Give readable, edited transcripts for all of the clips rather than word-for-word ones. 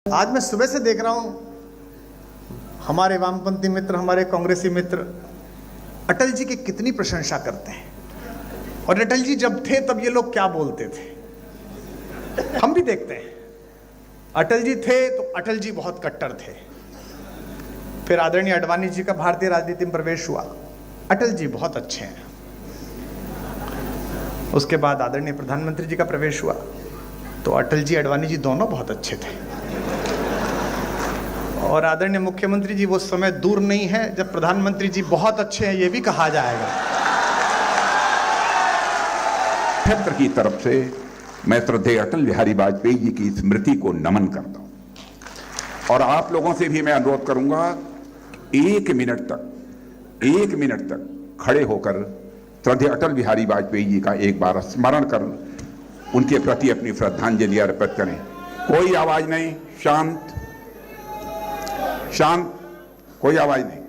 आज मैं सुबह से देख रहा हूं हमारे वामपंथी मित्र, हमारे कांग्रेसी मित्र अटल जी की कितनी प्रशंसा करते हैं। और अटल जी जब थे तब ये लोग क्या बोलते थे हम भी देखते हैं। अटल जी थे तो अटल जी बहुत कट्टर थे। फिर आदरणीय आडवाणी जी का भारतीय राजनीति में प्रवेश हुआ, अटल जी बहुत अच्छे हैं। उसके बाद आदरणीय प्रधानमंत्री जी का प्रवेश हुआ तो अटल जी आडवाणी जी दोनों बहुत अच्छे थे। और आदरणीय मुख्यमंत्री जी वो समय दूर नहीं है जब प्रधानमंत्री जी बहुत अच्छे हैं ये भी कहा जाएगा। क्षेत्र की तरफ से मैं श्रद्धेय अटल बिहारी वाजपेयी जी की स्मृति को नमन करता हूं और आप लोगों से भी मैं अनुरोध करूंगा एक मिनट तक खड़े होकर श्रद्धेय अटल बिहारी वाजपेयी जी का एक बार स्मरण कर उनके प्रति अपनी श्रद्धांजलि अर्पित करें। कोई आवाज नहीं, शांत, कोई आवाज नहीं।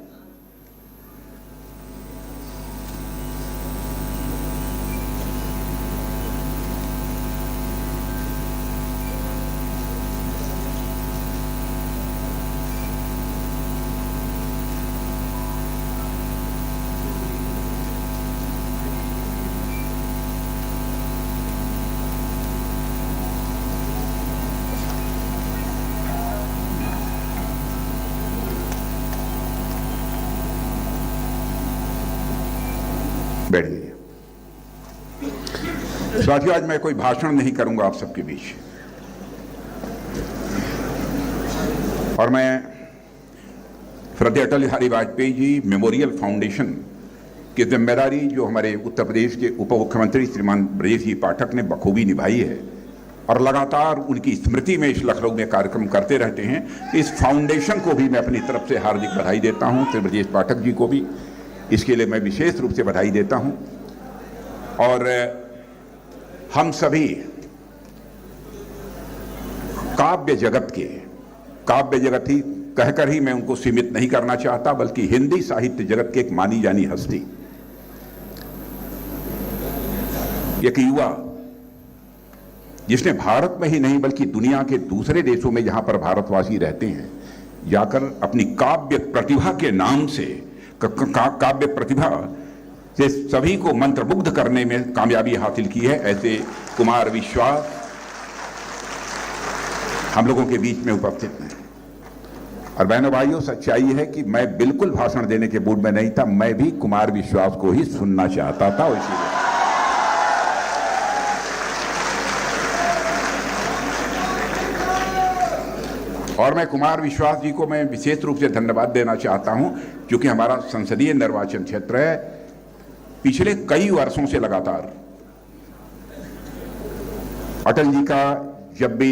बैठ जाइए। साथियों, आज मैं कोई भाषण नहीं करूंगा आप सबके बीच, और मैं श्रद्धेय अटल बिहारी वाजपेयी जी मेमोरियल फाउंडेशन की जिम्मेदारी जो हमारे उत्तर प्रदेश के उप मुख्यमंत्री श्रीमान ब्रजेश जी पाठक ने बखूबी निभाई है और लगातार उनकी स्मृति में इस लखनऊ में कार्यक्रम करते रहते हैं, इस फाउंडेशन को भी मैं अपनी तरफ से हार्दिक बधाई देता हूं। श्री ब्रजेश पाठक जी को भी इसके लिए मैं विशेष रूप से बधाई देता हूं। और हम सभी काव्य जगत ही कहकर ही मैं उनको सीमित नहीं करना चाहता, बल्कि हिंदी साहित्य जगत के एक मानी जानी हस्ती, एक युवा जिसने भारत में ही नहीं बल्कि दुनिया के दूसरे देशों में जहां पर भारतवासी रहते हैं जाकर अपनी काव्य प्रतिभा के नाम से काव्य प्रतिभा से सभी को मंत्रमुग्ध करने में कामयाबी हासिल की है, ऐसे कुमार विश्वास हम लोगों के बीच में उपस्थित हैं। और बहनों भाइयों, सच्चाई है कि मैं बिल्कुल भाषण देने के मूड में नहीं था, मैं भी कुमार विश्वास को ही सुनना चाहता था। इसीलिए और मैं कुमार विश्वास जी को मैं विशेष रूप से धन्यवाद देना चाहता हूं, क्योंकि हमारा संसदीय निर्वाचन क्षेत्र है। पिछले कई वर्षों से लगातार अटल जी का जब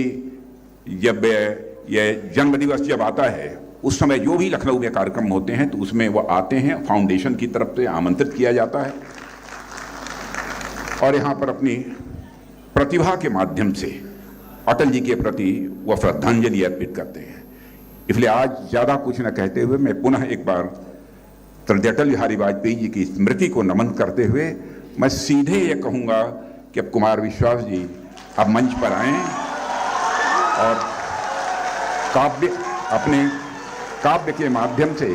ये जन्म दिवस जब आता है उस समय जो भी लखनऊ में कार्यक्रम होते हैं तो उसमें वो आते हैं, फाउंडेशन की तरफ से आमंत्रित किया जाता है और यहां पर अपनी प्रतिभा के माध्यम से अटल जी के प्रति वह श्रद्धांजलि अर्पित करते हैं। इसलिए आज ज्यादा कुछ न कहते हुए मैं पुनः एक बार श्रद्धेय अटल बिहारी वाजपेयी जी की स्मृति को नमन करते हुए मैं सीधे ये कहूंगा कि अब कुमार विश्वास जी अब मंच पर आएं और अपने काव्य के माध्यम से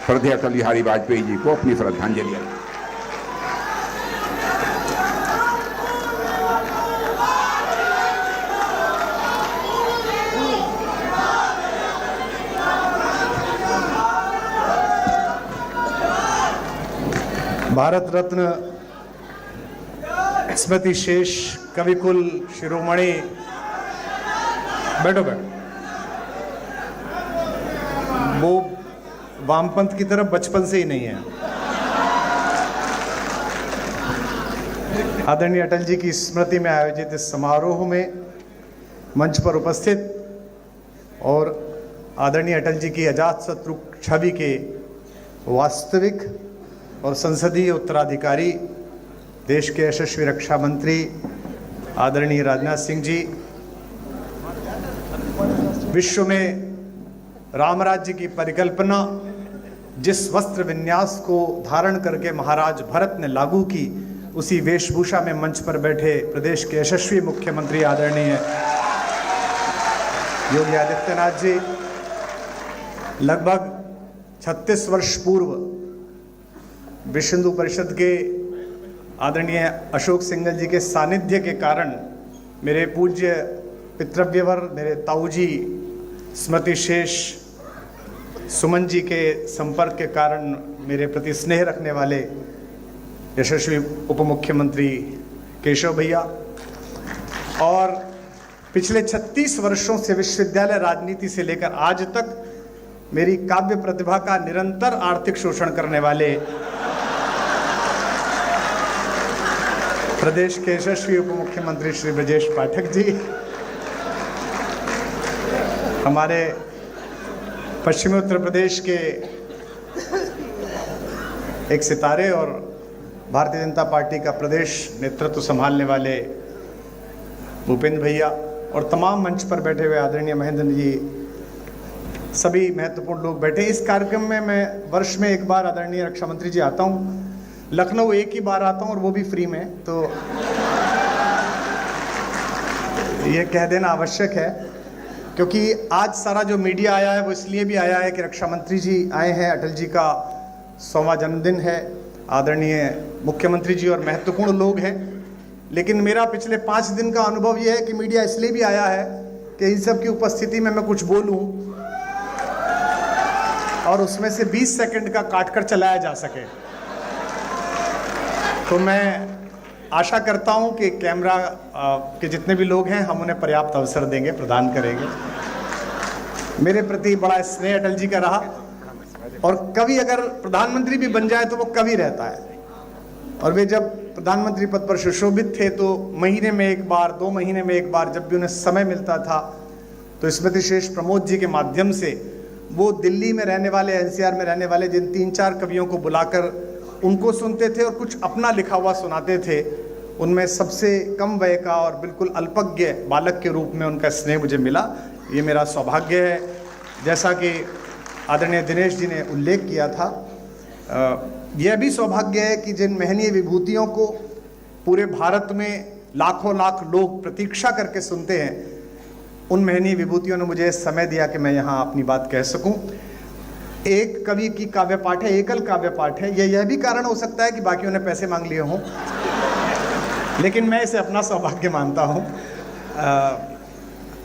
श्रद्धेय अटल बिहारी वाजपेयी जी को अपनी श्रद्धांजलि अर्पित। भारत रत्न स्मृति शेष कविकुल शिरोमणि, बैठो। वो वामपंथ की तरफ बचपन से ही नहीं है। आदरणीय अटल जी की स्मृति में आयोजित इस समारोह में मंच पर उपस्थित और आदरणीय अटल जी की अजातशत्रु छवि के वास्तविक और संसदीय उत्तराधिकारी, देश के यशस्वी रक्षा मंत्री आदरणीय राजनाथ सिंह जी, विश्व में राम राज्य की परिकल्पना जिस वस्त्र विन्यास को धारण करके महाराज भरत ने लागू की, उसी वेशभूषा में मंच पर बैठे प्रदेश के यशस्वी मुख्यमंत्री आदरणीय योगी आदित्यनाथ जी लगभग 36 वर्ष पूर्व विश्व हिंदू परिषद के आदरणीय अशोक सिंघल जी के सानिध्य के कारण मेरे पूज्य पितृव्यवर मेरे ताऊ जी स्मृति शेष सुमन जी के संपर्क के कारण मेरे प्रति स्नेह रखने वाले यशस्वी उप मुख्यमंत्री केशव भैया और पिछले 36 वर्षों से विश्वविद्यालय राजनीति से लेकर आज तक मेरी काव्य प्रतिभा का निरंतर आर्थिक शोषण करने वाले प्रदेश के यशस्वी उप मुख्यमंत्री श्री ब्रजेश पाठक जी, हमारे पश्चिमी उत्तर प्रदेश के एक सितारे और भारतीय जनता पार्टी का प्रदेश नेतृत्व संभालने वाले भूपेंद्र भैया और तमाम मंच पर बैठे हुए आदरणीय महेंद्र जी, सभी महत्वपूर्ण लोग बैठे। इस कार्यक्रम में मैं वर्ष में एक बार आदरणीय रक्षा मंत्री जी आता हूँ, लखनऊ एक ही बार आता हूँ और वो भी फ्री में, तो ये कह देना आवश्यक है क्योंकि आज सारा जो मीडिया आया है वो इसलिए भी आया है कि रक्षा मंत्री जी आए हैं, अटल जी का 100वां जन्मदिन है, आदरणीय मुख्यमंत्री जी और महत्वपूर्ण लोग हैं। लेकिन मेरा पिछले 5 दिन का अनुभव यह है कि मीडिया इसलिए भी आया है कि इन सब की उपस्थिति में मैं कुछ बोलूं और उसमें से 20 सेकंड का काटकर चलाया जा सके। तो मैं आशा करता हूं कि कैमरा के जितने भी लोग हैं हम उन्हें पर्याप्त अवसर देंगे, प्रदान करेंगे। मेरे प्रति बड़ा स्नेह अटल जी का रहा और कवि अगर प्रधानमंत्री भी बन जाए तो वो कवि रहता है, और वे जब प्रधानमंत्री पद पर सुशोभित थे तो महीने में एक बार, 2 महीने में एक बार जब भी उन्हें समय मिलता था तो स्मृति शेष प्रमोद जी के माध्यम से वो दिल्ली में रहने वाले, एनसीआर में रहने वाले जिन 3-4 कवियों को बुलाकर उनको सुनते थे और कुछ अपना लिखा हुआ सुनाते थे, उनमें सबसे कम वय का और बिल्कुल अल्पज्ञ बालक के रूप में उनका स्नेह मुझे मिला। ये मेरा सौभाग्य है। जैसा कि आदरणीय दिनेश जी ने उल्लेख किया था, यह भी सौभाग्य है कि जिन महनीय विभूतियों को पूरे भारत में लाखों लाख लोग प्रतीक्षा करके सुनते हैं, उन महनीय विभूतियों ने मुझे समय दिया कि मैं यहाँ अपनी बात कह सकूं। एक कवि की काव्य पाठ है, एकल काव्य पाठ है। यह भी कारण हो सकता है कि बाकियों ने पैसे मांग लिए हों, लेकिन मैं इसे अपना सौभाग्य मानता हूँ।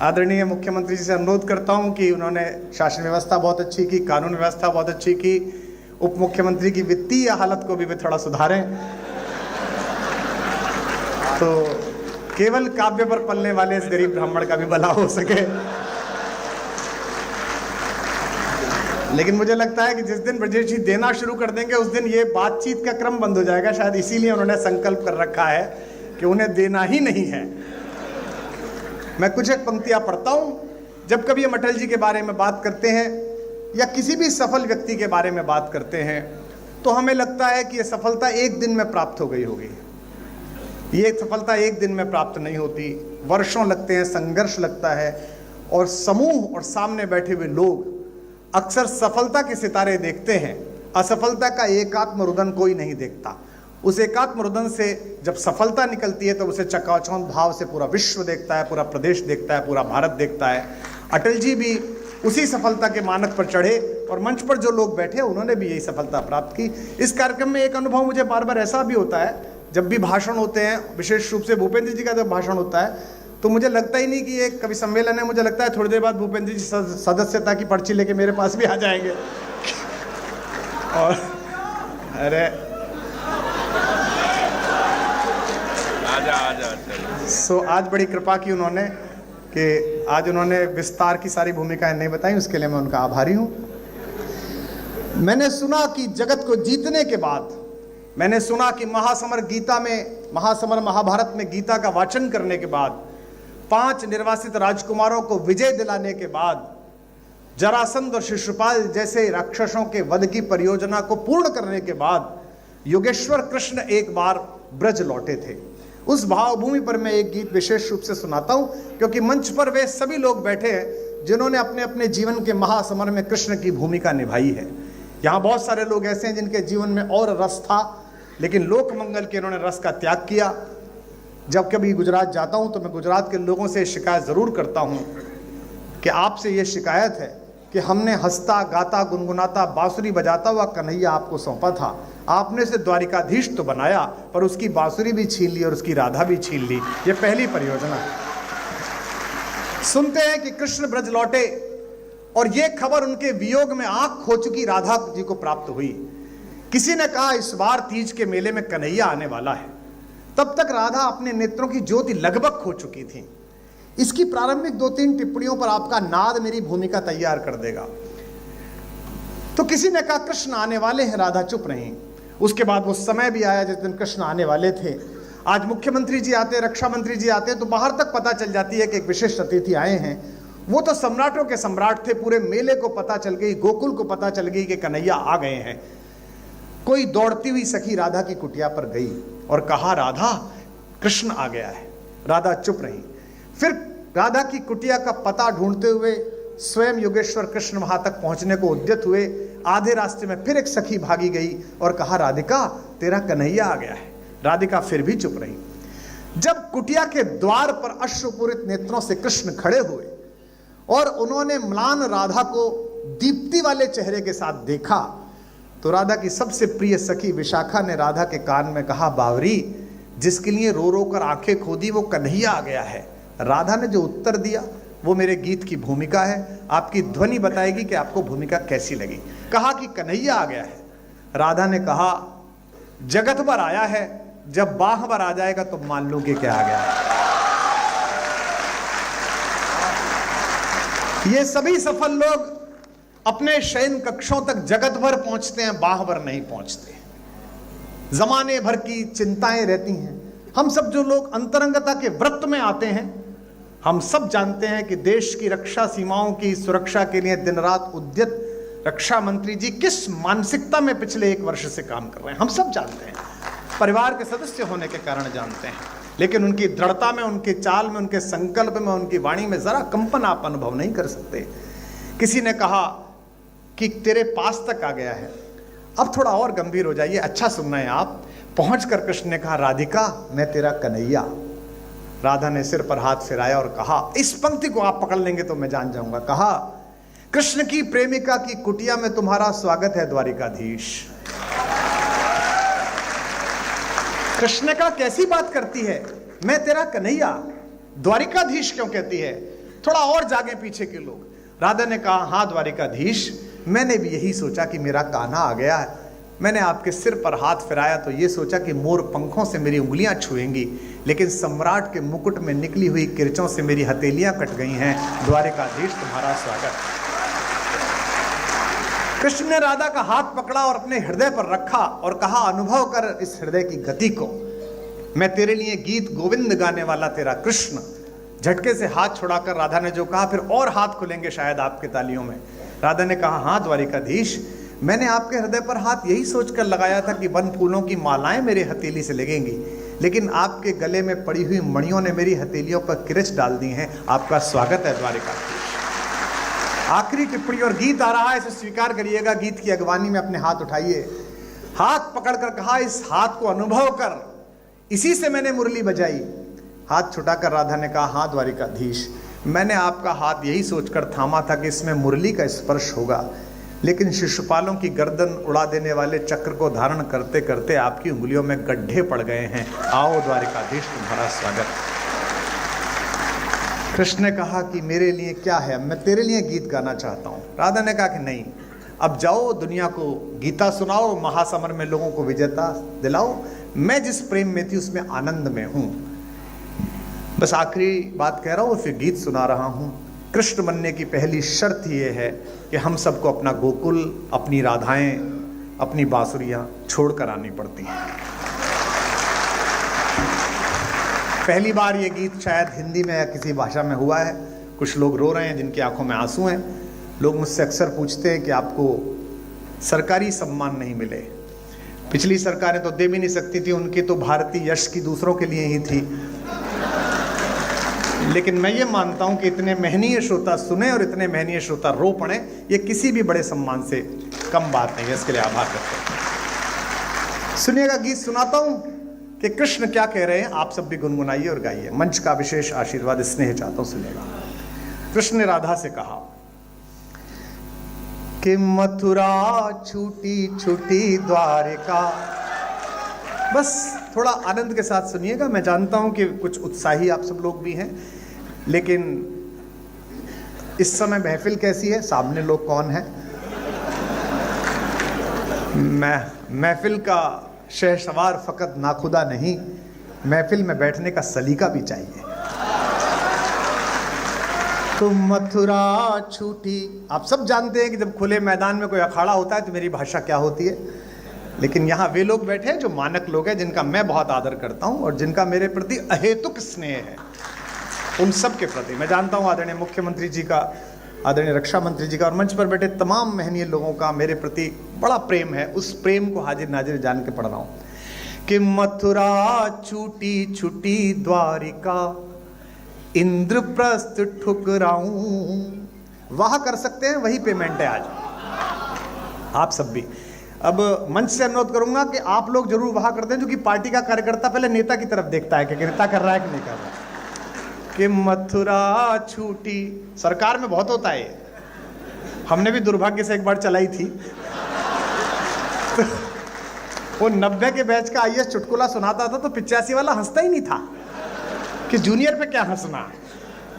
आदरणीय मुख्यमंत्री जी से अनुरोध करता हूँ कि उन्होंने शासन व्यवस्था बहुत अच्छी की, कानून व्यवस्था बहुत अच्छी की, उप मुख्यमंत्री की वित्तीय हालत को भी वे थोड़ा सुधारें, तो केवल काव्य पर पलने वाले इस गरीब ब्राह्मण का भी भला हो सके। लेकिन मुझे लगता है कि जिस दिन ब्रजेश जी देना शुरू कर देंगे उस दिन ये बातचीत का क्रम बंद हो जाएगा। शायद इसीलिए उन्होंने संकल्प कर रखा है कि उन्हें देना ही नहीं है। मैं कुछ एक पंक्तियां पढ़ता हूं। जब कभी हम अटल जी के बारे में बात करते हैं या किसी भी सफल व्यक्ति के बारे में बात करते हैं तो हमें लगता है कि यह सफलता एक दिन में प्राप्त हो गई होगी। ये सफलता एक दिन में प्राप्त नहीं होती, वर्षों लगते हैं, संघर्ष लगता है, और समूह और सामने बैठे हुए लोग अक्सर सफलता के सितारे देखते हैं, असफलता का एकात्म रुदन कोई नहीं देखता। उस एकात्म रुदन से जब सफलता निकलती है तो उसे चकाचौंध भाव से पूरा विश्व देखता है, पूरा प्रदेश देखता है, पूरा भारत देखता है। अटल जी भी उसी सफलता के मानक पर चढ़े और मंच पर जो लोग बैठे उन्होंने भी यही सफलता प्राप्त की। इस कार्यक्रम में एक अनुभव मुझे बार बार ऐसा भी होता है, जब भी भाषण होते हैं, विशेष रूप से भूपेंद्र जी का जब भाषण होता है तो मुझे लगता ही नहीं कि ये कवि सम्मेलन है। मुझे लगता है थोड़ी देर बाद भूपेंद्र जी सदस्यता की पर्ची लेके मेरे पास भी आ जाएंगे और अरे सो आज बड़ी कृपा की उन्होंने कि आज उन्होंने विस्तार की सारी भूमिकाएं नहीं बताई, उसके लिए मैं उनका आभारी हूं। मैंने सुना कि जगत को जीतने के बाद, मैंने सुना कि महासमर महाभारत में गीता का वाचन करने के बाद, 5 निर्वासित राजकुमारों को विजय दिलाने के बाद, जरासंध और शिशुपाल जैसे राक्षसों के वध की परियोजना को पूर्ण करने के बाद योगेश्वर कृष्ण एक बार ब्रज लौटे थे। उस भावभूमि पर मैं एक गीत विशेष रूप से सुनाता हूं, क्योंकि मंच पर वे सभी लोग बैठे हैं जिन्होंने अपने अपने जीवन के महासमर में कृष्ण की भूमिका निभाई है। यहाँ बहुत सारे लोग ऐसे हैं जिनके जीवन में और रस था, लेकिन लोक मंगल के इन्होंने रस का त्याग किया। जब कभी गुजरात जाता हूं तो मैं गुजरात के लोगों से शिकायत जरूर करता हूं कि आपसे ये शिकायत है कि हमने हंसता गाता गुनगुनाता बांसुरी बजाता हुआ कन्हैया आपको सौंपा था, आपने उसे द्वारिकाधीश तो बनाया पर उसकी बांसुरी भी छीन ली और उसकी राधा भी छीन ली। ये पहली परियोजना। सुनते हैं कि कृष्ण ब्रज लौटे और ये खबर उनके वियोग में आंख खो चुकी राधा जी को प्राप्त हुई। किसी ने कहा इस बार तीज के मेले में कन्हैया आने वाला है। तब तक राधा अपने नेत्रों की ज्योति लगभग खो चुकी थी। इसकी प्रारंभिक 2-3 टिप्पणियों पर आपका नाद मेरी भूमिका तैयार कर देगा। तो किसी ने कहा कृष्ण आने वाले हैं, राधा चुप रही। उसके बाद वो समय भी आया जिस दिन कृष्ण आने वाले थे। आज मुख्यमंत्री जी आते, रक्षा मंत्री जी आते तो बाहर तक पता चल जाती है कि एक विशिष्ट अतिथि आए हैं। वो तो सम्राटों के सम्राट थे, पूरे मेले को पता चल गई, गोकुल को पता चल गई कि कन्हैया आ गए हैं। कोई दौड़ती हुई सखी राधा की कुटिया पर गई और कहा राधा कृष्ण आ गया है। राधा चुप रही। फिर राधा की कुटिया का पता ढूंढते हुए स्वयं योगेश्वर कृष्ण वहां तक पहुंचने को उद्यत हुए। आधे रास्ते में फिर एक सखी भागी गई और कहा राधिका तेरा कन्हैया आ गया है। राधिका फिर भी चुप रही। जब कुटिया के द्वार पर अश्रुपूरित नेत्रों से कृष्ण खड़े हुए और उन्होंने म्लान राधा को दीप्ति वाले चेहरे के साथ देखा तो राधा की सबसे प्रिय सखी विशाखा ने राधा के कान में कहा बावरी, जिसके लिए रो रो कर आंखें खोदी वो कन्हैया आ गया है। राधा ने जो उत्तर दिया वो मेरे गीत की भूमिका है। आपकी ध्वनि बताएगी कि आपको भूमिका कैसी लगी। कहा कि कन्हैया आ गया है। राधा ने कहा जगत भर आया है, जब बाह भर आ जाएगा तो मान लो कि क्या आ गया है। ये सभी सफल लोग अपने शयन कक्षों तक जगत भर पहुंचते हैं, बाह भर नहीं पहुंचते। जमाने भर की चिंताएं रहती हैं। हम सब जो लोग अंतरंगता के व्रत में आते हैं, हम सब जानते हैं कि देश की रक्षा सीमाओं की सुरक्षा के लिए दिन रात उद्यत रक्षा मंत्री जी किस मानसिकता में पिछले 1 वर्ष से काम कर रहे हैं। हम सब जानते हैं, परिवार के सदस्य होने के कारण जानते हैं। लेकिन उनकी दृढ़ता में, उनके चाल में, उनके संकल्प में, उनकी वाणी में जरा कंपन आप अनुभव नहीं कर सकते। किसी ने कहा कि तेरे पास तक आ गया है। अब थोड़ा और गंभीर हो जाइए, अच्छा सुनना है आप। पहुंचकर कृष्ण ने कहा राधिका मैं तेरा कन्हैया। राधा ने सिर पर हाथ फिराया और कहा, इस पंक्ति को आप पकड़ लेंगे तो मैं जान जाऊंगा। कहा कृष्ण की प्रेमिका की कुटिया में तुम्हारा स्वागत है द्वारिकाधीश। कृष्ण का कैसी बात करती है, मैं तेरा कन्हैया, द्वारिकाधीश क्यों कहती है? थोड़ा और जागे पीछे के लोग। राधा ने कहा हाँ द्वारिकाधीश, मैंने भी यही सोचा कि मेरा कान्हा आ गया है। मैंने आपके सिर पर हाथ फिराया तो ये सोचा कि मोर पंखों से मेरी उंगलियां छुएंगी, लेकिन सम्राट के मुकुट में निकली हुई किरचों से मेरी हथेलियां कट गई हैं। द्वारिकाधीश तुम्हारा स्वागत। कृष्ण ने राधा का हाथ पकड़ा और अपने हृदय पर रखा और कहा अनुभव कर इस हृदय की गति को। मैं तेरे लिए गीत गोविंद गाने वाला तेरा कृष्ण। झटके से हाथ छुड़ाकर राधा ने जो कहा, फिर और हाथ खुलेंगे शायद आपके तालियों में। राधा ने कहा हाँ द्वारिकाधीश, मैंने आपके हृदय पर हाथ यही सोचकर लगाया था कि वन फूलों की मालाएं मेरे हथेली से लगेंगी, लेकिन आपके गले में पड़ी हुई मणियों ने मेरी हथेलियों पर किरच डाल दी हैं। आपका स्वागत है द्वारिकाधीश। आखिरी टिप्पणी और गीत आ रहा है, इसे स्वीकार करिएगा। गीत की अगवानी में अपने हाथ उठाइए। हाथ पकड़कर कहा इस हाथ को अनुभव कर, इसी से मैंने मुरली बजाई। हाथ छुटाकर राधा ने कहा हाँ द्वारिकाधीश, मैंने आपका हाथ यही सोचकर थामा था कि इसमें मुरली का स्पर्श होगा, लेकिन शिशुपालों की गर्दन उड़ा देने वाले चक्र को धारण करते करते आपकी उंगलियों में गड्ढे पड़ गए हैं। आओ द्वारिकाधीश तुम्हारा स्वागत। कृष्ण ने कहा कि मेरे लिए क्या है, मैं तेरे लिए गीत गाना चाहता हूँ। राधा ने कहा कि नहीं, अब जाओ दुनिया को गीता सुनाओ, महासमर में लोगों को विजेता दिलाओ। मैं जिस प्रेम में थी उसमें आनंद में हूँ। बस आखिरी बात कह रहा हूँ, फिर गीत सुना रहा हूँ। कृष्ण बनने की पहली शर्त ये है कि हम सबको अपना गोकुल, अपनी राधाएं, अपनी बांसुरियां छोड़कर आनी पड़ती हैं। पहली बार ये गीत शायद हिंदी में या किसी भाषा में हुआ है। कुछ लोग रो रहे हैं जिनकी आंखों में आंसू हैं। लोग मुझसे अक्सर पूछते हैं कि आपको सरकारी सम्मान नहीं मिले। पिछली सरकारें तो दे भी नहीं सकती थी, उनकी तो भारतीय यश की दूसरों के लिए ही थी। लेकिन मैं ये मानता हूं कि इतने महनीय श्रोता सुने और इतने महनीय श्रोता रो पड़े, ये किसी भी बड़े सम्मान से कम बात नहीं है। इसके लिए आभार करते हैं। सुनिएगा, गीत सुनाता हूं कि कृष्ण क्या कह रहे हैं। आप सब भी गुनगुनाइए और गाइए। मंच का विशेष आशीर्वाद स्नेह चाहता हूं, सुनिएगा। कृष्ण ने राधा से कहा कि मथुरा छूटी छूटी द्वारिका। बस थोड़ा आनंद के साथ सुनिएगा। मैं जानता हूं कि कुछ उत्साही आप सब लोग भी हैं, लेकिन इस समय महफिल कैसी है, सामने लोग कौन है। महफिल का शहसवार फकत नाखुदा नहीं, महफिल में बैठने का सलीका भी चाहिए। तो मथुरा छूटी, आप सब जानते हैं कि जब खुले मैदान में कोई अखाड़ा होता है तो मेरी भाषा क्या होती है, लेकिन यहाँ वे लोग बैठे हैं जो मानक लोग हैं, जिनका मैं बहुत आदर करता हूँ और जिनका मेरे प्रति अहेतुक स्नेह है। उन सब के प्रति मैं जानता हूँ आदरणीय मुख्यमंत्री जी का, आदरणीय रक्षा मंत्री जी का और मंच पर बैठे तमाम महनीय लोगों का मेरे प्रति बड़ा प्रेम है। उस प्रेम को हाजिर नाजिर जान के पढ़ रहा हूँ कि मथुरा छूटी छूटी द्वारिका, इंद्रप्रस्थ ठुकराऊं। वहां कर सकते हैं, वही पेमेंट है आज आप सब भी। अब मंच से अनुरोध करूंगा कि आप लोग जरूर वहां करते हैं, जो कि पार्टी का कार्यकर्ता पहले नेता की तरफ देखता है कि नेता कर रहा है कि नहीं कर रहा है। कि मथुरा छूटी, सरकार में बहुत होता है, हमने भी दुर्भाग्य से एक बार चलाई थी। तो वो 90 के बैच का आईएएस चुटकुला सुनाता था तो 85 वाला हंसता ही नहीं था कि जूनियर पे क्या हंसना।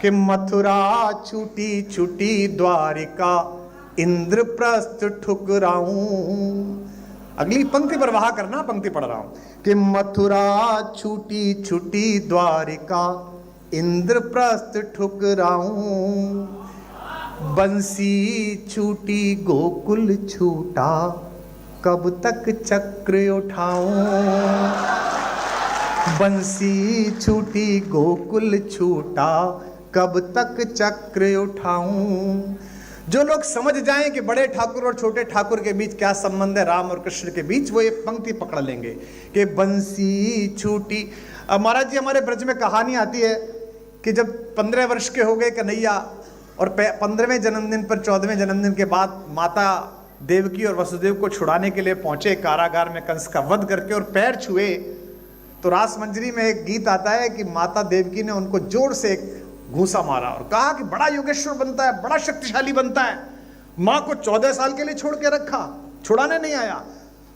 कि मथुरा छूटी छूटी द्वारिका, इंद्रप्रस्थ ठुकराऊं। अगली पंक्ति पर वहा करना, पंक्ति पढ़ रहा हूं कि मथुरा छूटी छूटी द्वारिका, इंद्रप्रस्थ ठुकराऊं। बंसी छूटी गोकुल छूटा, कब तक चक्र उठाऊं। बंसी छूटी गोकुल छूटा, कब तक चक्र उठाऊं। जो लोग समझ जाएं कि बड़े ठाकुर और छोटे ठाकुर के बीच क्या संबंध है, राम और कृष्ण के बीच, वो ये पंक्ति पकड़ लेंगे कि बंसी छूटी। अब महाराज जी, हमारे ब्रज में कहानी आती है कि जब 15 वर्ष के हो गए कन्हैया और 15वें जन्मदिन पर 14वें जन्मदिन के बाद माता देवकी और वसुदेव को छुड़ाने के लिए पहुंचे कारागार में कंस का वध करके और पैर छुए, तो रास मंजरी में एक गीत आता है कि माता देवकी ने उनको जोर से एक घूंसा मारा और कहा कि बड़ा योगेश्वर बनता है, बड़ा शक्तिशाली बनता है। माँ को 14 साल के लिए छोड़ के रखा, छुड़ाने नहीं आया।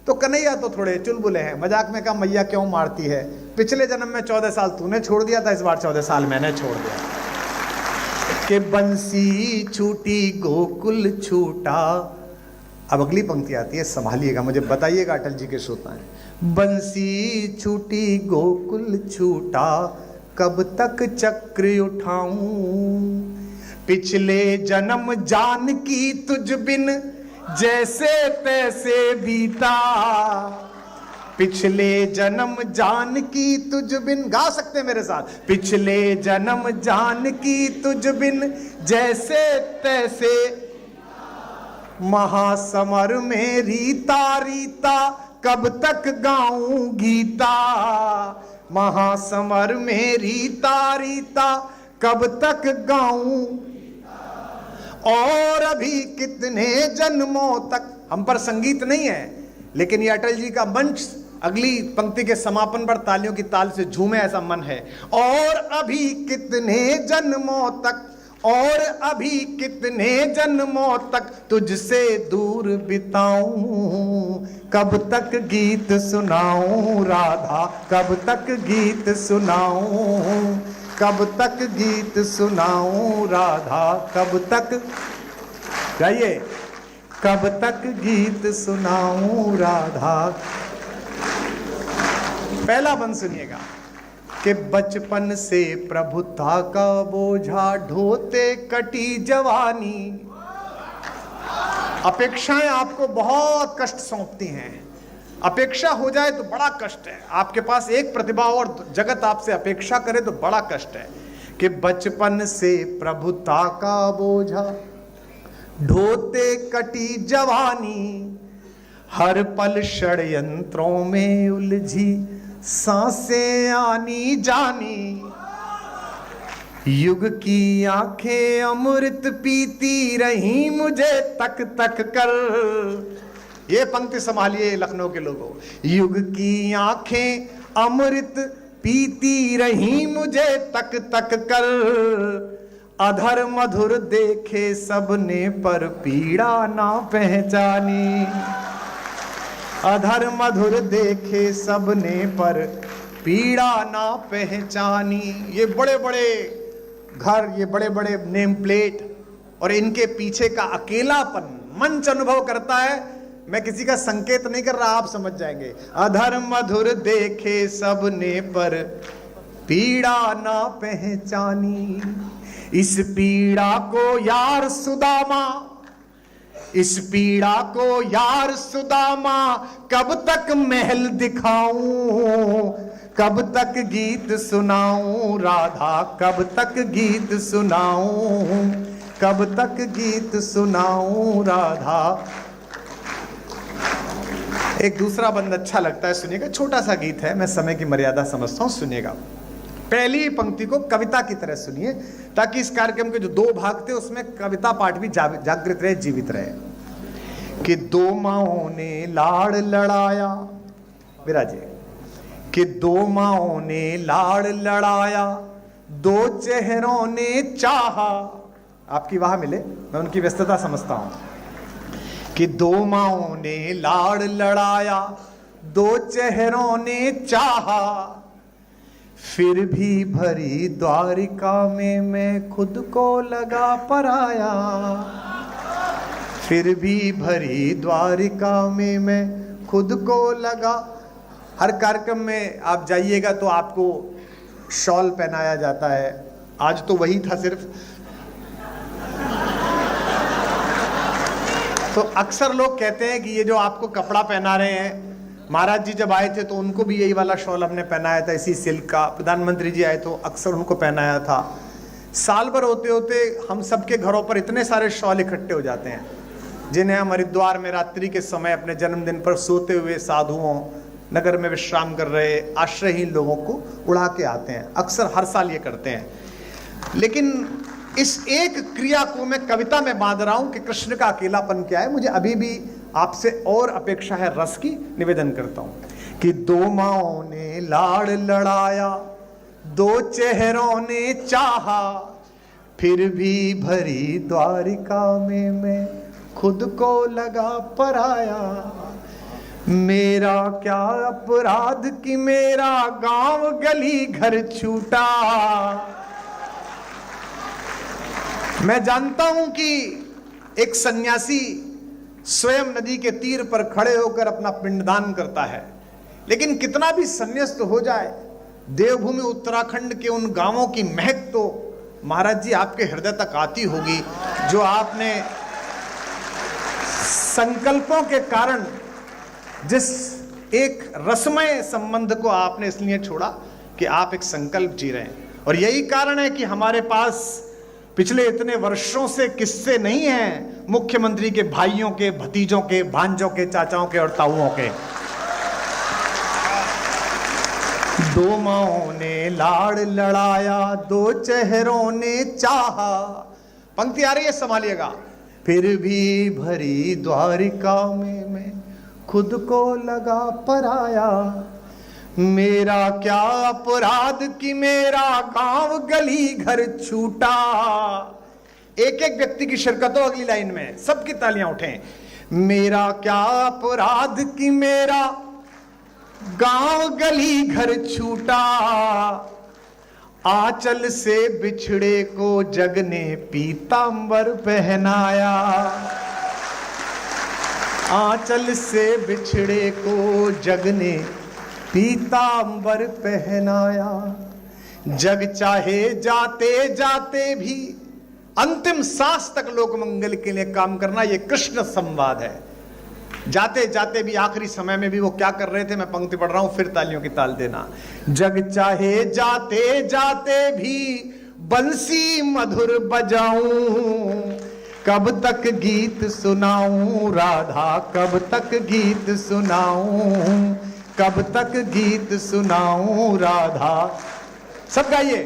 तो कन्हैया तो थोड़े चुलबुले हैं, मजाक में कहा मैया क्यों मारती है, पिछले जन्म में 14 साल तूने छोड़ दिया था, इस बार 14 साल मैंने छोड़ दिया। कि बंसी छूटी गोकुल छूटा। अब अगली पंक्ति आती है, संभालिएगा, मुझे बताइएगा अटल जी के श्रोता हैं। बंसी छूटी गोकुल छूटा, कब तक चक्र उठाऊं। पिछले जन्म जानकी तुझ बिन जैसे तैसे बीता। पिछले जन्म जानकी तुझ बिन, गा सकते मेरे साथ। पिछले जन्म जानकी तुझ बिन जैसे तैसे, महासमर में रीता रीता, कब तक गाऊं गीता। महासमर में रीता रीता, कब तक गाऊं। और अभी कितने जन्मों तक, हम पर संगीत नहीं है लेकिन ये अटल जी का मंच अगली पंक्ति के समापन पर तालियों की ताल से झूमे, ऐसा मन है। और अभी कितने जन्मों तक, और अभी कितने जन्मों तक तुझसे दूर बिताऊं। कब तक गीत सुनाऊं राधा, कब तक गीत सुनाऊं। कब तक गीत सुनाऊं राधा, कब तक, जाइए, कब तक गीत सुनाऊं राधा। पहला बंद सुनिएगा कि बचपन से प्रभुता का बोझा ढोते कटी जवानी। अपेक्षाएं आपको बहुत कष्ट सौंपती हैं। अपेक्षा हो जाए तो बड़ा कष्ट है। आपके पास एक प्रतिभा और जगत आपसे अपेक्षा करे तो बड़ा कष्ट है। कि बचपन से प्रभुता का बोझा ढोते कटी जवानी, हर पल षड्यंत्रों में उलझी सांसें आनी जानी। युग की आंखें अमृत पीती रही मुझे तक तक कर। ये पंक्ति संभालिए लखनऊ के लोगों। युग की आंखें अमृत पीती रही मुझे तक तक कर। अधर मधुर देखे सबने पर पीड़ा ना पहचानी। अधर मधुर देखे सबने पर पीड़ा ना पहचानी। ये बड़े बड़े घर, ये बड़े बड़े नेम प्लेट और इनके पीछे का अकेलापन मंच अनुभव करता है। मैं किसी का संकेत नहीं कर रहा, आप समझ जाएंगे। अधर मधुर देखे सबने पर पीड़ा ना पहचानी। इस पीड़ा को यार सुदामा, इस पीड़ा को यार सुदामा कब तक महल दिखाऊं, कब तक गीत सुनाऊं राधा, कब तक गीत सुनाऊं, कब तक गीत सुनाऊं राधा। एक दूसरा बंद अच्छा लगता है, सुनिएगा। छोटा सा गीत है, मैं समय की मर्यादा समझता हूं, सुनिएगा। पहली पंक्ति को कविता की तरह सुनिए, ताकि इस कार्यक्रम के जो 2 भाग थे उसमें कविता पाठ भी जागृत रहे, जीवित रहे। कि 2 माओं ने लाड़ लड़ाया, विराजे। कि 2 माओं ने लाड़ लड़ाया, 2 चेहरों ने चाहा। आपकी वाह मिले, मैं उनकी व्यस्तता समझता हूं। कि 2 माओं ने लाड़ लड़ाया, 2 चेहरों ने चाहा। फिर भी भरी द्वारिका में मैं खुद को लगा पराया। फिर भी भरी द्वारिका में मैं खुद को लगा। हर कार्यक्रम में आप जाइएगा तो आपको शॉल पहनाया जाता है। आज तो वही था सिर्फ। तो अक्सर लोग कहते हैं कि ये जो आपको कपड़ा पहना रहे हैं, महाराज जी जब आए थे तो उनको भी यही वाला शॉल हमने पहनाया था, इसी सिल्क का। प्रधानमंत्री जी आए तो अक्सर उनको पहनाया था। साल भर होते होते हम सबके घरों पर इतने सारे शॉल इकट्ठे हो जाते हैं, जिन्हें हम हरिद्वार में रात्रि के समय अपने जन्मदिन पर सोते हुए साधुओं, नगर में विश्राम कर रहे आश्रयहीन लोगों को उड़ा के आते हैं। अक्सर हर साल ये करते हैं। लेकिन इस एक क्रिया को मैं कविता में बांध रहा हूं कि कृष्ण का अकेलापन क्या है। मुझे अभी भी आपसे और अपेक्षा है रस की, निवेदन करता हूं। कि 2 माओं ने लाड़ लड़ाया, 2 चेहरों ने चाहा। फिर भी भरी द्वारिका में मैं खुद को लगा पराया। मेरा क्या अपराध कि मेरा गांव गली घर छूटा। मैं जानता हूं कि एक सन्यासी स्वयं नदी के तीर पर खड़े होकर अपना पिंडदान करता है, लेकिन कितना भी संन्यास्त हो जाए, देवभूमि उत्तराखंड के उन गांवों की महक तो महाराज जी आपके हृदय तक आती होगी, जो आपने संकल्पों के कारण जिस एक रसमय संबंध को आपने इसलिए छोड़ा कि आप एक संकल्प जी रहे हैं। और यही कारण है कि हमारे पास पिछले इतने वर्षों से किस्से नहीं हैं मुख्यमंत्री के भाइयों के, भतीजों के, भांजों के, चाचाओं के और ताऊओं के। 2 माओं ने लाड़ लड़ाया, 2 चेहरों ने चाहा। पंक्ति आ रही है, संभालिएगा। फिर भी भरी द्वारिका में मैं खुद को लगा पराया। मेरा क्या अपराध कि मेरा गांव गली घर छूटा। एक एक व्यक्ति की शिरकत हो अगली लाइन में, सबकी तालियां उठें। मेरा क्या अपराध कि मेरा गांव गली घर छूटा। आंचल से बिछड़े को जग ने पीतांबर पहनाया। आंचल से बिछड़े को जग ने पीतांबर पहनाया। जग चाहे जाते जाते भी अंतिम सांस तक लोक मंगल के लिए काम करना, यह कृष्ण संवाद है। जाते जाते भी, आखिरी समय में भी वो क्या कर रहे थे, मैं पंक्ति पढ़ रहा हूं, फिर तालियों की ताल देना। जग चाहे जाते जाते भी बंसी मधुर बजाऊं, कब तक गीत सुनाऊं राधा, कब तक गीत सुनाऊं, कब तक गीत सुनाऊं राधा। सब गाइए।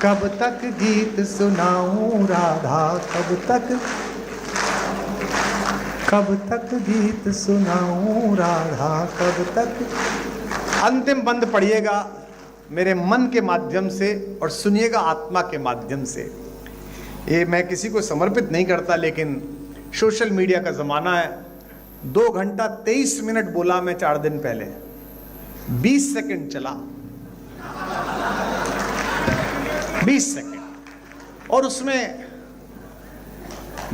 कब तक गीत सुनाऊं राधा, कब तक गीत सुनाऊं राधा, कब तक। अंतिम बंद पढ़िएगा, मेरे मन के माध्यम से और सुनिएगा आत्मा के माध्यम से। ये मैं किसी को समर्पित नहीं करता, लेकिन सोशल मीडिया का ज़माना है। 2 घंटा 23 मिनट बोला मैं 4 दिन पहले, 20 सेकंड चला, 20 सेकंड, और उसमें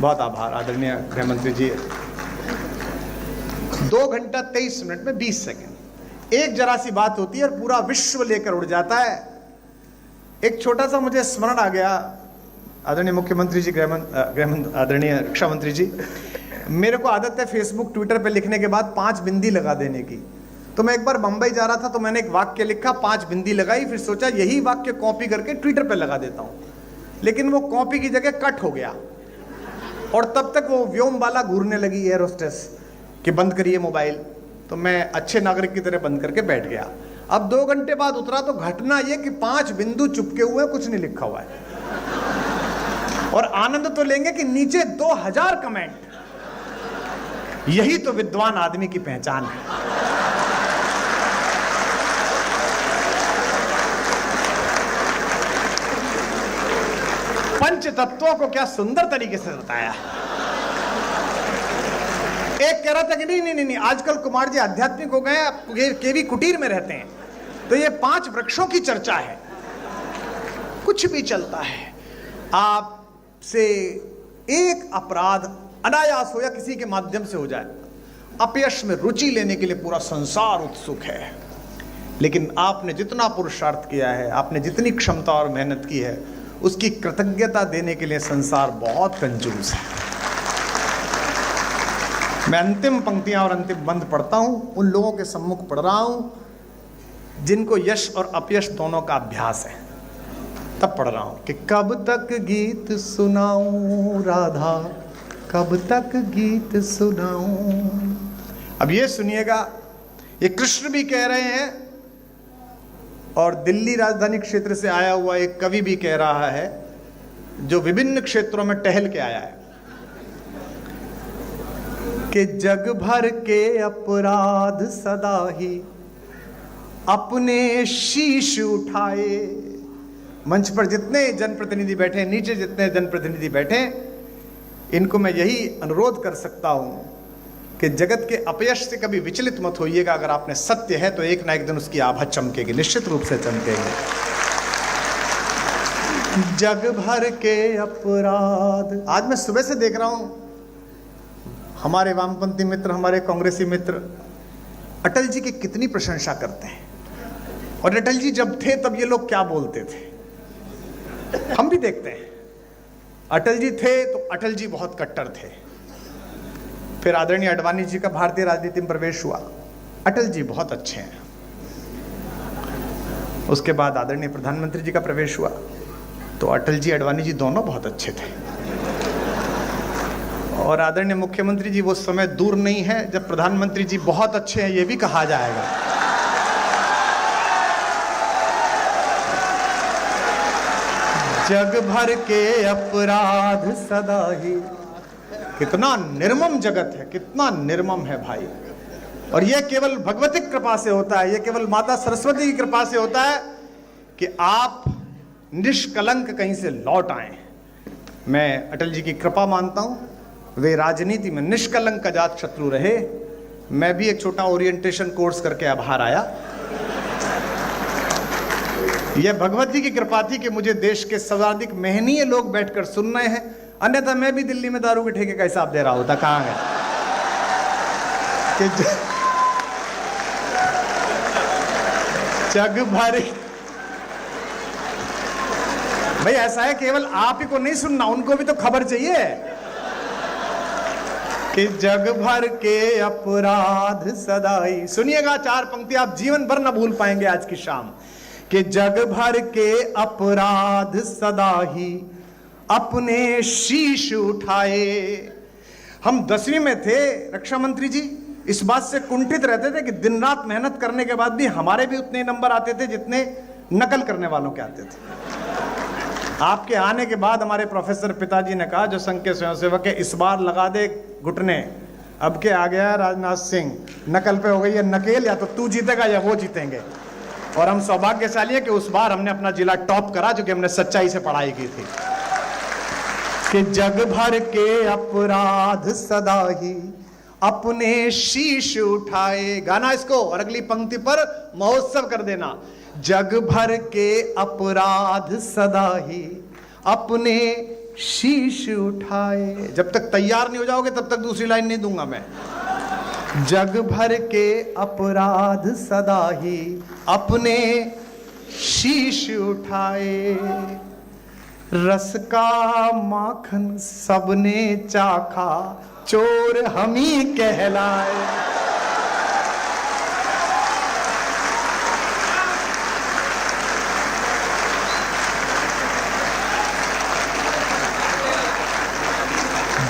बहुत आभार आदरणीय गृह मंत्री जी। 2 घंटा 23 मिनट में 20 सेकंड, एक जरा सी बात होती है और पूरा विश्व लेकर उड़ जाता है। एक छोटा सा मुझे स्मरण आ गया, आदरणीय मुख्यमंत्री जी, आदरणीय रक्षा मंत्री जी, मेरे को आदत है फेसबुक ट्विटर पे लिखने के बाद 5 बिंदी लगा देने की। तो मैं एक बार बंबई जा रहा था तो मैंने एक वाक्य लिखा, 5 बिंदी लगाई, फिर सोचा यही वाक्य कॉपी करके ट्विटर पे लगा देता हूं, लेकिन वो कॉपी की जगह कट हो गया। और तब तक वो व्योमबाला घूरने लगी एयर होस्टेस कि बंद करिए मोबाइल, तो मैं अच्छे नागरिक की तरह बंद करके बैठ गया। अब 2 घंटे बाद उतरा तो घटना ये कि 5 बिंदु चुपके हुए, कुछ नहीं लिखा हुआ है। और आनंद तो लेंगे कि नीचे 2000 कमेंट। यही तो विद्वान आदमी की पहचान है। पंच तत्वों को क्या सुंदर तरीके से बताया। एक कह रहा था कि नहीं, आजकल कुमार जी आध्यात्मिक हो गए हैं, केवी कुटीर में रहते हैं, तो ये 5 वृक्षों की चर्चा है। कुछ भी चलता है। आपसे एक अपराध अनायास हो या किसी के माध्यम से हो जाए, अपयश में रुचि लेने के लिए पूरा संसार उत्सुक है, लेकिन आपने जितना पुरुषार्थ किया है, आपने जितनी क्षमता और मेहनत की है, उसकी कृतज्ञता देने के लिए संसार बहुत कंजूस है। मैं अंतिम पंक्तियां और अंतिम बंद पढ़ता हूं, उन लोगों के सम्मुख पढ़ रहा हूं जिनको यश और अपयश दोनों का अभ्यास है, तब पढ़ रहा हूं कि कब तक गीत सुनाऊं राधा, कब तक गीत सुनाऊं। अब ये सुनिएगा, ये कृष्ण भी कह रहे हैं और दिल्ली राजधानी क्षेत्र से आया हुआ एक कवि भी कह रहा है, जो विभिन्न क्षेत्रों में टहल के आया है, कि जग भर के अपराध सदा ही अपने शीश उठाए। मंच पर जितने जनप्रतिनिधि बैठे, नीचे जितने जनप्रतिनिधि बैठे, इनको मैं यही अनुरोध कर सकता हूं कि जगत के अपयश से कभी विचलित मत होइएगा। अगर आपने सत्य है तो एक ना एक दिन उसकी आभा चमकेगी, निश्चित रूप से चमकेगी। जग भर के अपराध। आज मैं सुबह से देख रहा हूं, हमारे वामपंथी मित्र, हमारे कांग्रेसी मित्र अटल जी की कितनी प्रशंसा करते हैं। और अटल जी जब थे तब ये लोग क्या बोलते थे, हम भी देखते हैं। अटल जी थे तो अटल जी बहुत कट्टर थे। फिर आदरणीय अडवाणी जी का भारतीय राजनीति में प्रवेश हुआ, अटल जी बहुत अच्छे हैं। उसके बाद आदरणीय प्रधानमंत्री जी का प्रवेश हुआ, तो अटल जी अडवाणी जी दोनों बहुत अच्छे थे। और आदरणीय मुख्यमंत्री जी, वो समय दूर नहीं है जब प्रधानमंत्री जी बहुत अच्छे हैं, ये भी कहा जाएगा। जग भर के अपराध सदा ही। कितना निर्मम जगत है, कितना निर्मम है भाई। और यह केवल भगवती कृपा से होता है, यह केवल माता सरस्वती की कृपा से होता है कि आप निष्कलंक कहीं से लौट आए। मैं अटल जी की कृपा मानता हूं, वे राजनीति में निष्कलंक अजात शत्रु रहे। मैं भी एक छोटा ओरिएंटेशन कोर्स करके अब बाहर आया। यह भगवती की कृपा थी कि मुझे देश के सर्वाधिक महनीय लोग बैठकर सुन रहे हैं, अन्यथा मैं भी दिल्ली में दारू के ठेके का हिसाब दे रहा होता। कहां है कि जग भर। भाई ऐसा है, केवल आप ही को नहीं सुनना, उनको भी तो खबर चाहिए कि जग भर के अपराध सदाई। सुनिएगा 4 पंक्ति, आप जीवन भर न भूल पाएंगे आज की शाम। कि जग भर के अपराध सदा ही अपने शीश उठाए। हम 10वीं में थे रक्षा मंत्री जी, इस बात से कुंठित रहते थे कि दिन रात मेहनत करने के बाद भी हमारे भी उतने नंबर आते थे जितने नकल करने वालों के आते थे। आपके आने के बाद हमारे प्रोफेसर पिताजी ने कहा, जो संघ के स्वयंसेवक है, इस बार लगा दे घुटने, अब के आ गया राजनाथ सिंह, नकल पे हो गई है नकेल, या तो तू जीतेगा या वो जीतेंगे। और हम सौभाग्यशाली हैं कि उस बार हमने अपना जिला टॉप करा, जो कि हमने सच्चाई से पढ़ाई की थी। कि जग भर के अपराध सदा ही अपने शीश उठाए, गाना इसको, और अगली पंक्ति पर महोत्सव कर देना। जग भर के अपराध सदा ही अपने शीश उठाए। जब तक तैयार नहीं हो जाओगे तब तक दूसरी लाइन नहीं दूंगा मैं। जग भर के अपराध सदा ही अपने शीश उठाए, रस का माखन सबने चाखा, चोर हम ही कहलाए।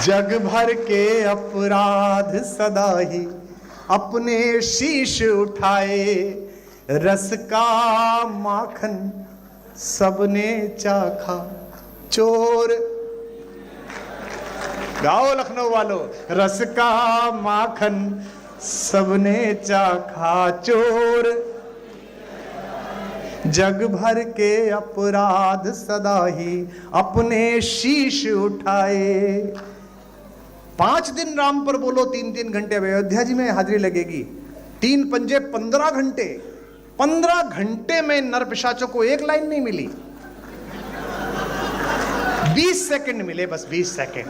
जग भर के अपराध सदा ही अपने शीश उठाए, रस का माखन सबने चाखा, चोर, गाओ लखनऊ वालों, रस का माखन सबने चाखा, चोर। जग भर के अपराध सदा ही अपने शीश उठाए। 5 दिन राम पर बोलो, 3-3 घंटे अयोध्या जी में हाजिरी लगेगी। 3 पंजे 15 घंटे, 15 घंटे में नर पिशाचों को एक लाइन नहीं मिली, 20 सेकंड मिले, बस 20 सेकंड।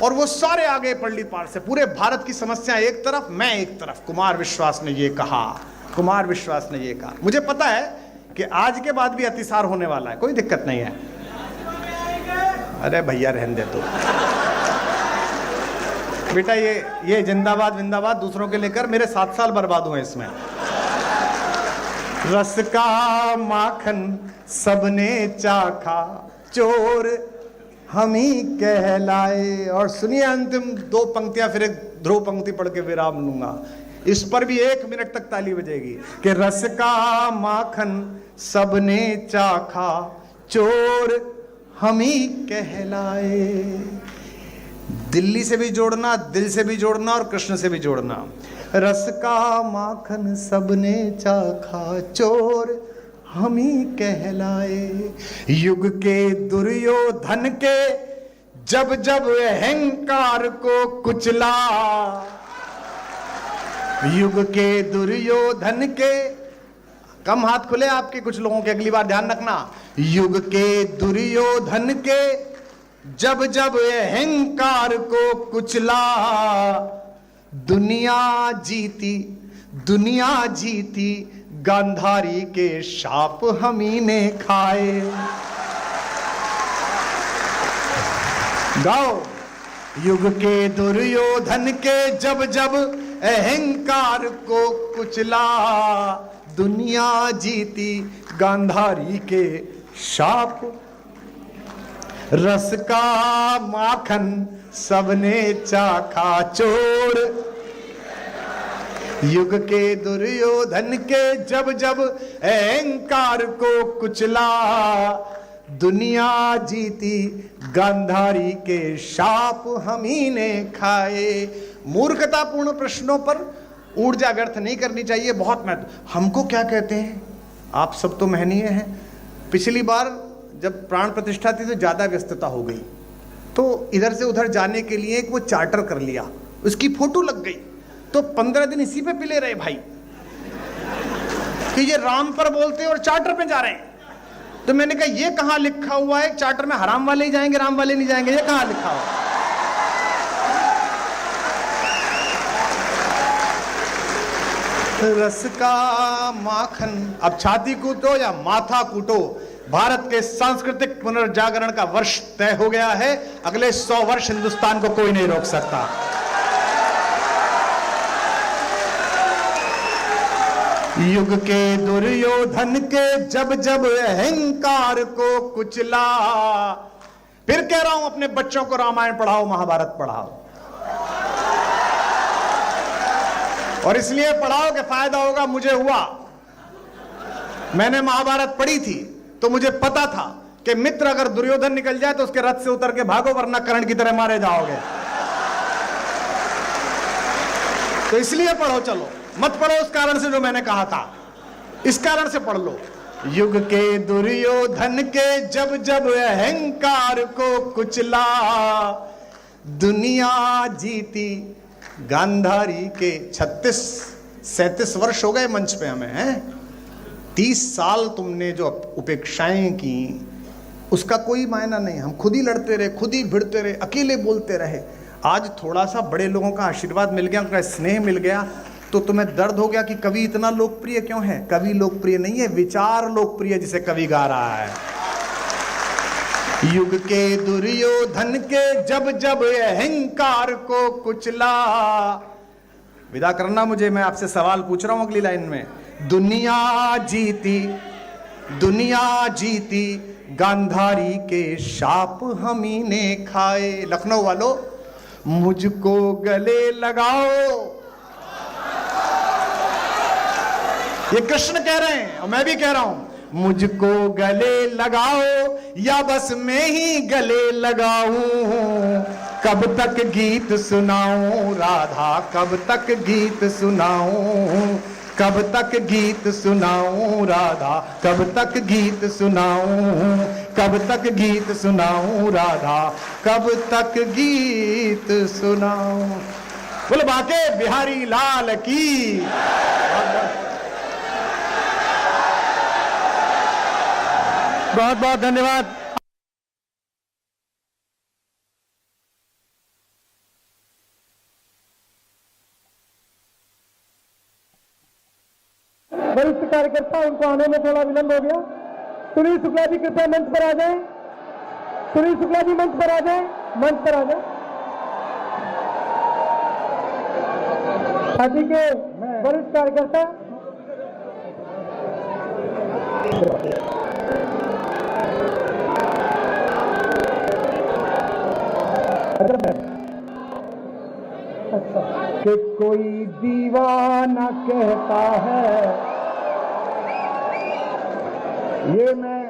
और वो सारे आगे पल्ली पार से, पूरे भारत की समस्या एक तरफ, मैं एक तरफ। कुमार विश्वास ने ये कहा, कुमार विश्वास ने ये कहा। मुझे पता है कि आज के बाद भी अतिसार होने वाला है, कोई दिक्कत नहीं है। अरे भैया रहने दे तू बेटा, ये जिंदाबाद विंदाबाद दूसरों के लेकर मेरे 7 साल बर्बाद हुए इसमें। रस का माखन सबने चाखा, चोर हम ही कहलाए। और सुनिए अंतिम 2 पंक्तियां, फिर एक ध्रुव पंक्ति पढ़ के विराम लूंगा। इस पर भी 1 मिनट तक ताली बजेगी। कि रस का माखन सबने चाखा, चोर हम ही कहलाए। दिल्ली से भी जोड़ना, दिल से भी जोड़ना और कृष्ण से भी जोड़ना। रस का माखन सबने चाखा, चोर हम ही कहलाए। युग के दुर्योधन के जब जब अहंकार को कुचला, युग के दुर्योधन के, कम हाथ खुले आपके कुछ लोगों के, अगली बार ध्यान रखना। युग के दुर्योधन के जब जब अहंकार को कुचला, दुनिया जीती, दुनिया जीती, गांधारी के शाप हम ही ने खाए। गाओ। युग के दुर्योधन के जब जब अहंकार को कुचला, दुनिया जीती, गांधारी के शाप। रस का माखन सबने चाखा, चोर। युग के दुर्योधन के जब जब अहंकार को कुचला, दुनिया जीती, गांधारी के शाप हम ही ने खाए। मूर्खतापूर्ण प्रश्नों पर ऊर्जा व्यर्थ नहीं करनी चाहिए, बहुत महत्व। हमको क्या कहते हैं, आप सब तो महनीय हैं। पिछली बार जब प्राण प्रतिष्ठा थी तो ज्यादा व्यस्तता हो गई, तो इधर से उधर जाने के लिए एक वो चार्टर कर लिया, उसकी फोटो लग गई, तो 15 दिन इसी पे पिले रहे भाई कि ये राम पर बोलते हैं और चार्टर पे जा रहे हैं। तो मैंने कहा ये कहां लिखा हुआ है चार्टर में हराम वाले ही जाएंगे, राम वाले नहीं जाएंगे, ये कहां लिखा हुआ? रस का माखन, अब छाती कूटो या माथा कूटो, भारत के सांस्कृतिक पुनर्जागरण का वर्ष तय हो गया है। अगले 100 वर्ष हिंदुस्तान को कोई नहीं रोक सकता। युग के दुर्योधन के जब जब अहंकार को कुचला। फिर कह रहा हूं अपने बच्चों को रामायण पढ़ाओ, महाभारत पढ़ाओ, और इसलिए पढ़ाओ कि फायदा होगा। मुझे हुआ, मैंने महाभारत पढ़ी थी तो मुझे पता था कि मित्र अगर दुर्योधन निकल जाए तो उसके रथ से उतर के भागो, वरना कर्ण की तरह मारे जाओगे। तो इसलिए पढ़ो, चलो मत पढ़ो उस कारण से जो मैंने कहा था। इस कारण से पढ़ लो, युग के दुर्योधन के जब जब अहंकार को कुचला, दुनिया जीती गांधारी के। 36-37 वर्ष हो गए मंच पे हमें, हैं 30 साल तुमने जो उपेक्षाएं की उसका कोई मायना नहीं। हम खुद ही लड़ते रहे, खुद ही भिड़ते रहे, अकेले बोलते रहे। आज थोड़ा सा बड़े लोगों का आशीर्वाद मिल गया, उनका स्नेह मिल गया, तो तुम्हें दर्द हो गया कि कवि इतना लोकप्रिय क्यों है। कवि लोकप्रिय नहीं है, विचार लोकप्रिय, जिसे कवि गा रहा है। युग के दुर्योधन के जब जब अहंकार को कुचला। विदा करना मुझे, मैं आपसे सवाल पूछ रहा हूं अगली लाइन में। दुनिया जीती गांधारी के शाप हमी ने खाए। लखनऊ वालों, मुझको गले लगाओ, ये कृष्ण कह रहे हैं और मैं भी कह रहा हूं। मुझको गले लगाओ या बस मैं ही गले लगाऊं, कब तक गीत सुनाऊं राधा, कब तक गीत सुनाऊं, कब तक गीत सुनाऊं राधा, कब तक गीत सुनाऊं, कब तक गीत सुनाऊं राधा, कब तक गीत सुनाऊं। बोले बाके बिहारी लाल की। बहुत बहुत धन्यवाद। वरिष्ठ कार्यकर्ता, उनको आने में थोड़ा विलंब हो गया। सुनील शुक्ला जी कृपया मंच पर आ जाएं। सुनील शुक्ला जी मंच पर आ जाएं, मंच पर आ जाएं। पार्टी के वरिष्ठ कार्यकर्ता कि कोई दीवाना कहता है, ये मैं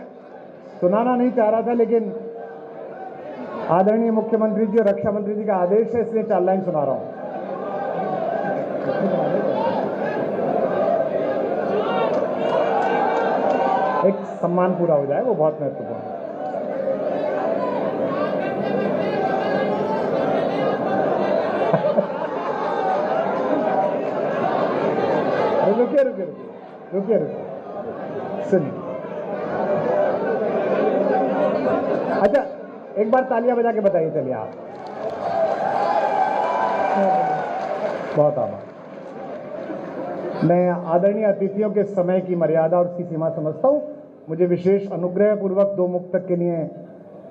सुनाना नहीं चाह रहा था, लेकिन आदरणीय मुख्यमंत्री जी और रक्षा मंत्री जी का आदेश है, इसलिए 4 लाइन सुना रहा हूं। एक सम्मान पूरा हो जाए, वो बहुत महत्वपूर्ण है। रुकिए सुनिए। अच्छा, एक बार तालियां बजा के बताइए। चलिए आप, बहुत आभार। मैं आदरणीय अतिथियों के समय की मर्यादा और उसकी सीमा समझता हूं। मुझे विशेष अनुग्रह पूर्वक 2 मुक्तक के लिए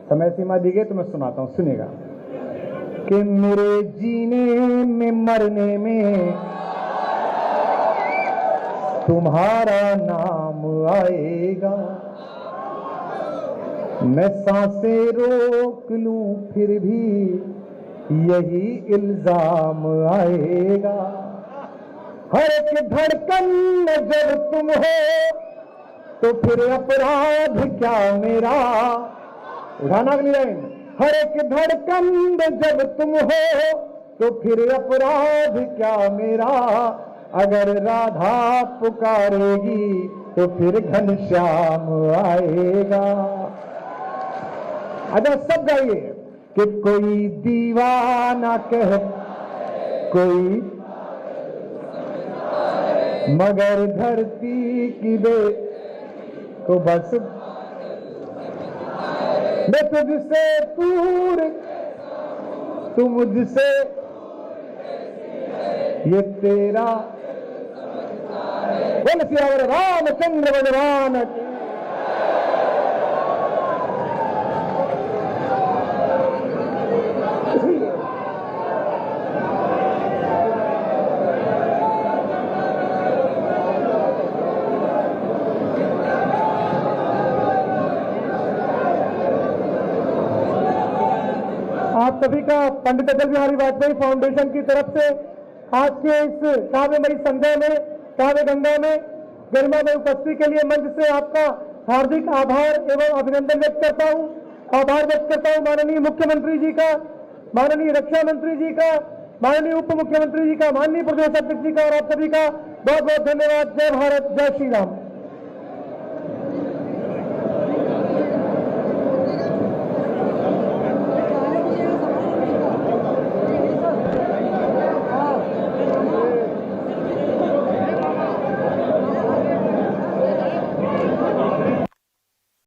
समय सीमा दी गई, तो मैं सुनाता हूं, सुनिएगा। कि मेरे जीने में मरने में तुम्हारा नाम आएगा, मैं सांसें रोक लूं फिर भी यही इल्जाम आएगा। हर एक धड़कन में जब तुम हो तो फिर अपराध क्या मेरा। उठाना अगली लाइन। हर एक धड़कन में जब तुम हो तो फिर अपराध क्या मेरा। अगर राधा पुकारेगी तो फिर घनश्याम आएगा। अच्छा, सब गाइए कि कोई दीवाना कह कोई, मगर धरती की बे को बस मैं तुझसे दूर, तू मुझसे, ये तेरा। बोल सियावर रामचंद्र भगवान की। आप सभी का पंडित अटल बिहारी वाजपेयी फाउंडेशन की तरफ से आज के इस काव्यमयी संध्या में, काव्य गंगा में गरिमा में उपस्थिति के लिए मंच से आपका हार्दिक आभार एवं अभिनंदन व्यक्त करता हूं। आभार व्यक्त करता हूं माननीय मुख्यमंत्री जी का, माननीय रक्षा मंत्री जी का, माननीय उप मुख्यमंत्री जी का, माननीय प्रदेश अध्यक्ष जी का और आप सभी का बहुत बहुत धन्यवाद। जय भारत, जय श्री राम।